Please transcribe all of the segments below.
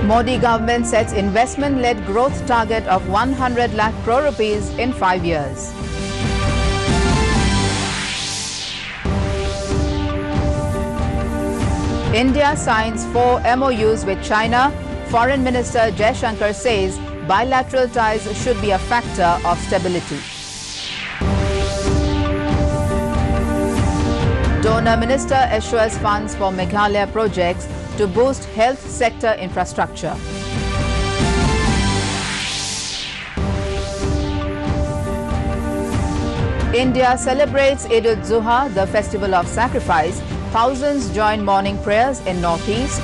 Modi government sets investment-led growth target of 100 lakh crore rupees in 5 years. India signs 4 MOUs with China. Foreign Minister Jaishankar says bilateral ties should be a factor of stability. Donor Minister assures funds for Meghalaya projects to boost health sector infrastructure. India celebrates Eid-al-Adha, the festival of sacrifice. Thousands join morning prayers in northeast.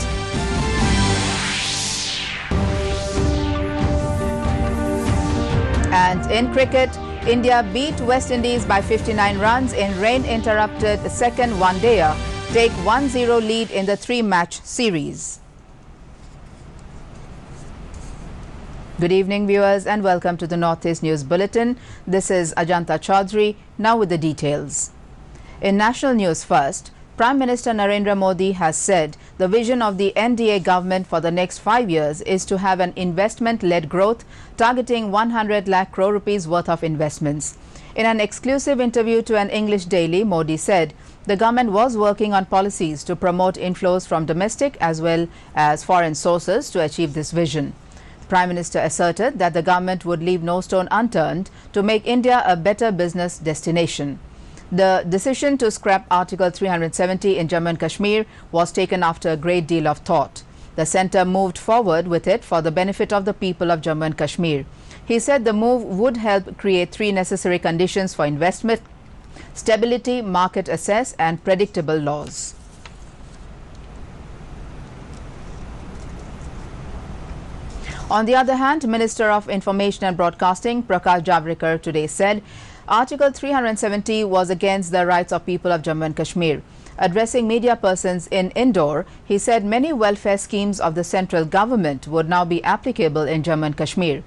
And in cricket, India beat West Indies by 59 runs in rain-interrupted second one-dayer, take 1-0 lead in the 3-match series. Good evening, viewers, and welcome to the Northeast News Bulletin. This is Ajanta Chaudhary. Now with the details. In national news first, Prime Minister Narendra Modi has said the vision of the NDA government for the next 5 years is to have an investment-led growth targeting 100 lakh crore rupees worth of investments. In an exclusive interview to an English daily, Modi said the government was working on policies to promote inflows from domestic as well as foreign sources to achieve this vision. The Prime Minister asserted that the government would leave no stone unturned to make India a better business destination. The decision to scrap Article 370 in Jammu and Kashmir was taken after a great deal of thought. The centre moved forward with it for the benefit of the people of Jammu and Kashmir. He said the move would help create 3 necessary conditions for investment: stability, market access and predictable laws. On the other hand, Minister of Information and Broadcasting Prakash Javadekar today said Article 370 was against the rights of people of Jammu and Kashmir. Addressing media persons in Indore, he said many welfare schemes of the central government would now be applicable in Jammu and Kashmir.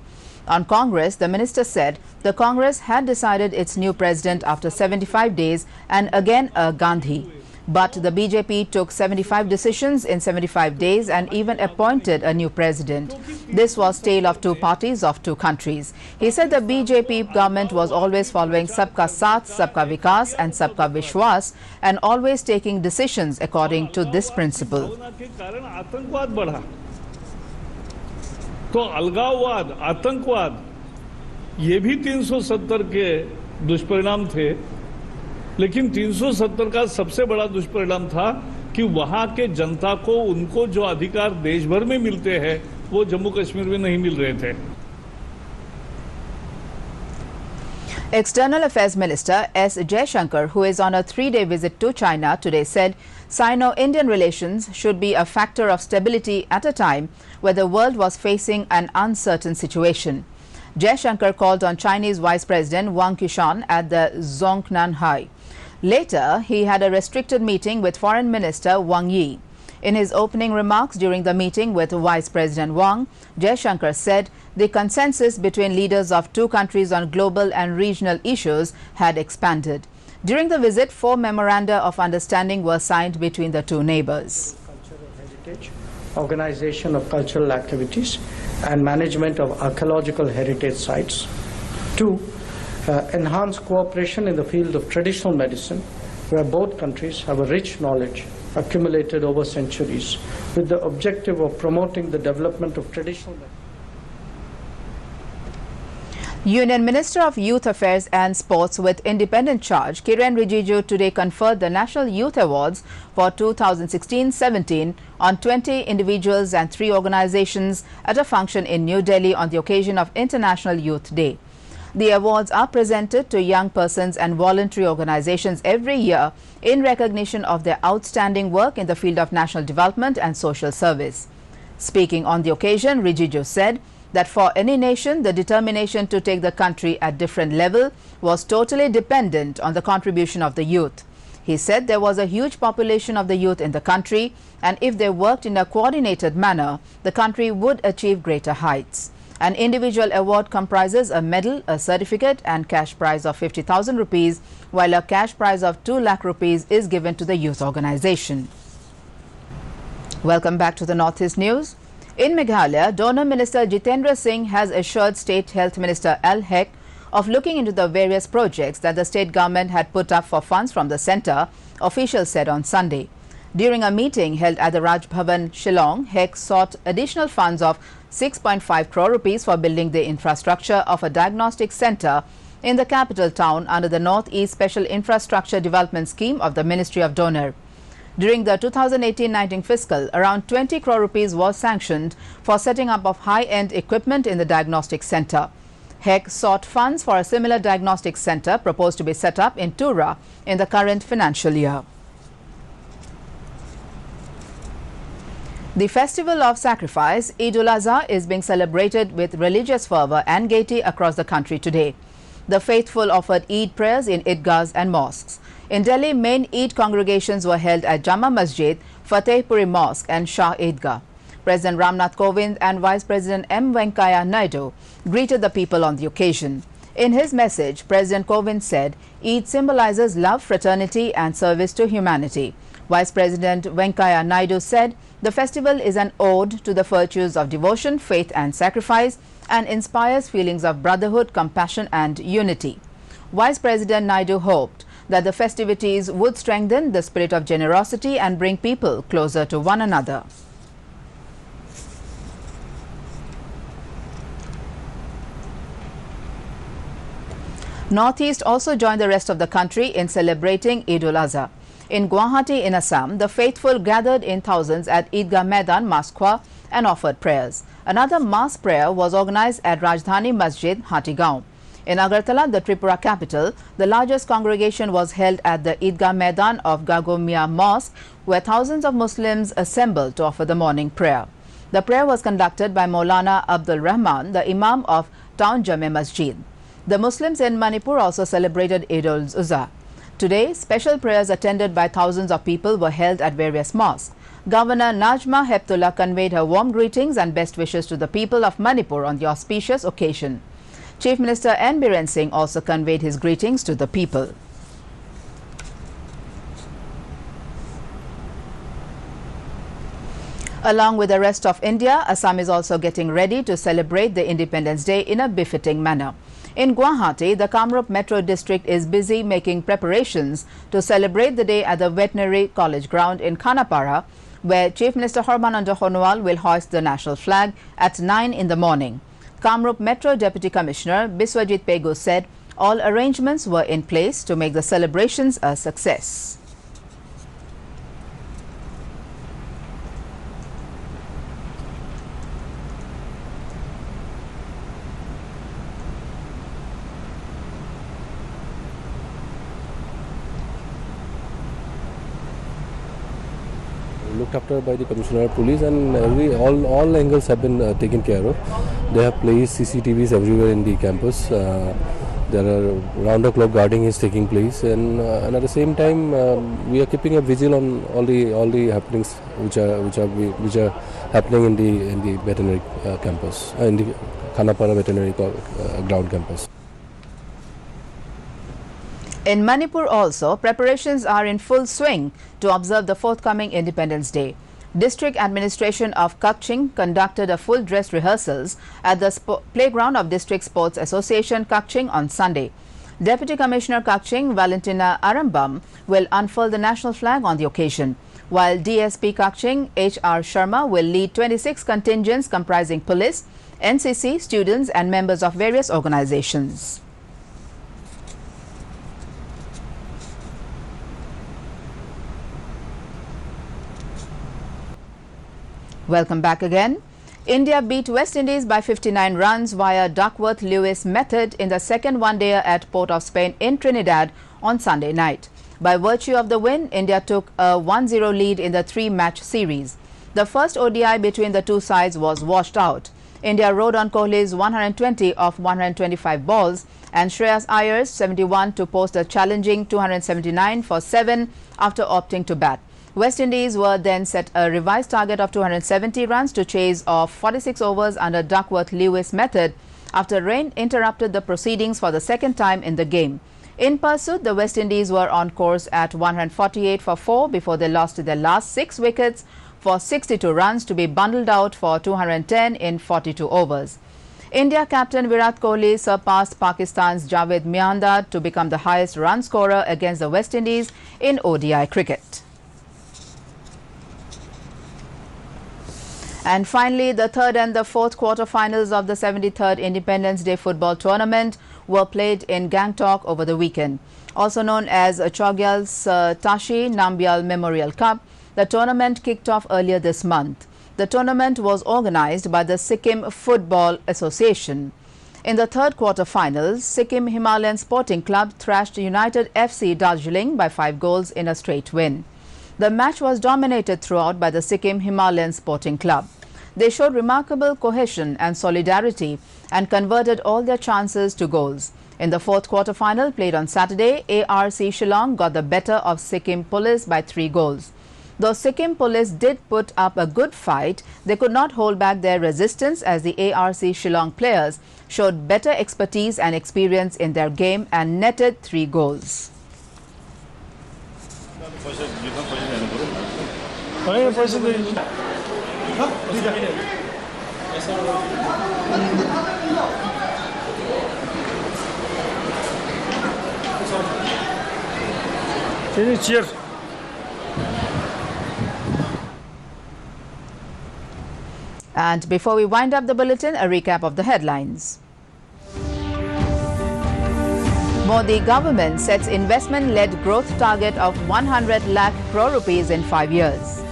On Congress, the minister said the Congress had decided its new president after 75 days and again a Gandhi. But the BJP took 75 decisions in 75 days and even appointed a new president. This was tale of 2 parties of 2 countries. He said the BJP government was always following Sabka Saath, Sabka Vikas and Sabka Vishwas and always taking decisions according to this principle. तो अलगाववाद, आतंकवाद ये भी 370 के दुष्परिणाम थे, लेकिन 370 का सबसे बड़ा दुष्परिणाम था कि वहां के जनता को उनको जो अधिकार देश भर में मिलते हैं वो जम्मू कश्मीर में नहीं मिल रहे थे. External Affairs Minister S. Jaishankar, who is on a 3-day visit to China today, said Sino-Indian relations should be a factor of stability at a time where the world was facing an uncertain situation. Jaishankar called on Chinese Vice President Wang Qishan at the Zhongnanhai. Later, he had a restricted meeting with Foreign Minister Wang Yi. In his opening remarks during the meeting with Vice President Wang, Jaishankar said the consensus between leaders of 2 countries on global and regional issues had expanded. During the visit, 4 memoranda of understanding were signed between the 2 neighbors. Cultural heritage, organization of cultural activities and management of archaeological heritage sites. 2. Enhance cooperation in the field of traditional medicine, where both countries have a rich knowledge accumulated over centuries, with the objective of promoting the development of traditional medicine. Union Minister of Youth Affairs and Sports with independent charge, Kiren Rijiju, today conferred the National Youth Awards for 2016-17 on 20 individuals and 3 organizations at a function in New Delhi on the occasion of International Youth Day. The awards are presented to young persons and voluntary organizations every year in recognition of their outstanding work in the field of national development and social service. Speaking on the occasion, Rijiju said that for any nation, the determination to take the country at different level was totally dependent on the contribution of the youth. He said there was a huge population of the youth in the country, and if they worked in a coordinated manner, the country would achieve greater heights. An individual award comprises a medal, a certificate and cash prize of 50,000 rupees, while a cash prize of 2 lakh rupees is given to the youth organization. Welcome back to the Northeast News. In Meghalaya, Donor Minister Jitendra Singh has assured State Health Minister Al Haq of looking into the various projects that the state government had put up for funds from the centre, officials said on Sunday. During a meeting held at the Raj Bhavan, Shillong, Haq sought additional funds of 6.5 crore rupees for building the infrastructure of a diagnostic centre in the capital town under the North East Special Infrastructure Development Scheme of the Ministry of Donor. During the 2018-19 fiscal, around 20 crore rupees was sanctioned for setting up of high-end equipment in the diagnostic centre. Haq sought funds for a similar diagnostic centre proposed to be set up in Tura in the current financial year. The festival of sacrifice, Eid-al-Adha, is being celebrated with religious fervour and gaiety across the country today. The faithful offered Eid prayers in Idgahs and mosques. In Delhi, main Eid congregations were held at Jama Masjid, Fatehpuri Mosque and Shah Eidgah. President Ramnath Kovind and Vice President M. Venkaiah Naidu greeted the people on the occasion. In his message, President Kovind said, Eid symbolizes love, fraternity and service to humanity. Vice President Venkaiah Naidu said, the festival is an ode to the virtues of devotion, faith and sacrifice and inspires feelings of brotherhood, compassion and unity. Vice President Naidu hoped that the festivities would strengthen the spirit of generosity and bring people closer to one another. Northeast also joined the rest of the country in celebrating Eid-al-Adha. In Guwahati in Assam, the faithful gathered in thousands at Eidgah Maidan, Maskwa and offered prayers. Another mass prayer was organized at Rajdhani Masjid, Hatigaon. In Agartala, the Tripura capital, the largest congregation was held at the Eidgah Maidan of Gagomia Mosque, where thousands of Muslims assembled to offer the morning prayer. The prayer was conducted by Maulana Abdul Rahman, the Imam of Town Jame Masjid. The Muslims in Manipur also celebrated Eid-al-Adha. Today, special prayers attended by thousands of people were held at various mosques. Governor Najma Heptullah conveyed her warm greetings and best wishes to the people of Manipur on the auspicious occasion. Chief Minister N. Biren Singh also conveyed his greetings to the people. Along with the rest of India, Assam is also getting ready to celebrate the Independence Day in a befitting manner. In Guwahati, the Kamrup Metro District is busy making preparations to celebrate the day at the Veterinary College Ground in Khanapara, where Chief Minister Hormananda Honowal will hoist the national flag at 9 in the morning. Kamrup Metro Deputy Commissioner Biswajit Pegu said all arrangements were in place to make the celebrations a success. Looked after by the Commissioner of Police, and all angles have been taken care of. They have placed CCTVs everywhere in the campus. There are round-the-clock guarding is taking place, and at the same time we are keeping a vigil on all the happenings which are happening in the veterinary campus, in the Khanapara veterinary ground campus. In Manipur also, preparations are in full swing to observe the forthcoming Independence Day. District Administration of Kakching conducted a full dress rehearsals at the playground of District Sports Association Kakching on Sunday. Deputy Commissioner Kakching, Valentina Arambam, will unfurl the national flag on the occasion, while DSP Kakching, H.R. Sharma, will lead 26 contingents comprising police, NCC, students and members of various organizations. Welcome back again. India beat West Indies by 59 runs via Duckworth-Lewis method in the second one-dayer at Port of Spain in Trinidad on Sunday night. By virtue of the win, India took a 1-0 lead in the three-match series. The first ODI between the two sides was washed out. India rode on Kohli's 120 of 125 balls and Shreyas Iyer's 71 to post a challenging 279 for 7 after opting to bat. West Indies were then set a revised target of 270 runs to chase off 46 overs under Duckworth-Lewis method after rain interrupted the proceedings for the second time in the game. In pursuit, the West Indies were on course at 148 for 4 before they lost their last 6 wickets for 62 runs to be bundled out for 210 in 42 overs. India captain Virat Kohli surpassed Pakistan's Javed Miandad to become the highest run scorer against the West Indies in ODI cricket. And finally, the third and the fourth quarter-finals of the 73rd Independence Day football tournament were played in Gangtok over the weekend. Also known as Chogyal's Tashi Namgyal Memorial Cup, the tournament kicked off earlier this month. The tournament was organized by the Sikkim Football Association. In the third quarter-finals, Sikkim Himalayan Sporting Club thrashed United FC Darjeeling by 5 goals in a straight win. The match was dominated throughout by the Sikkim Himalayan Sporting Club. They showed remarkable cohesion and solidarity and converted all their chances to goals. In the fourth quarter-final played on Saturday, ARC Shillong got the better of Sikkim Police by 3 goals. Though Sikkim Police did put up a good fight, they could not hold back their resistance as the ARC Shillong players showed better expertise and experience in their game and netted 3 goals. And before we wind up the bulletin, a recap of the headlines. Modi government sets investment-led growth target of 100 lakh crore rupees in 5 years.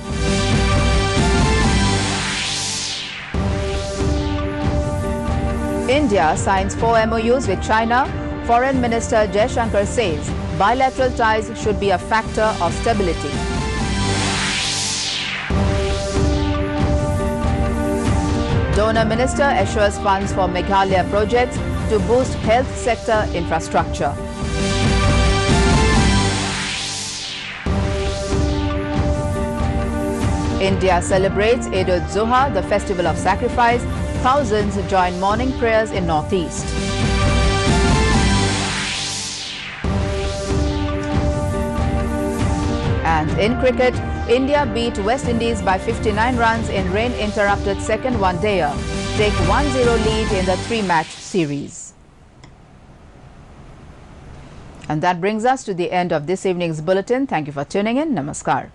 India signs 4 MOUs with China. Foreign Minister Jaishankar says bilateral ties should be a factor of stability. Donor Minister assures funds for Meghalaya projects to boost health sector infrastructure. India celebrates Eid-al-Adha, the festival of sacrifice. Thousands join morning prayers in Northeast. And in cricket, India beat West Indies by 59 runs in rain-interrupted second one-dayer, take 1-0 lead in the 3-match series. And that brings us to the end of this evening's bulletin. Thank you for tuning in. Namaskar.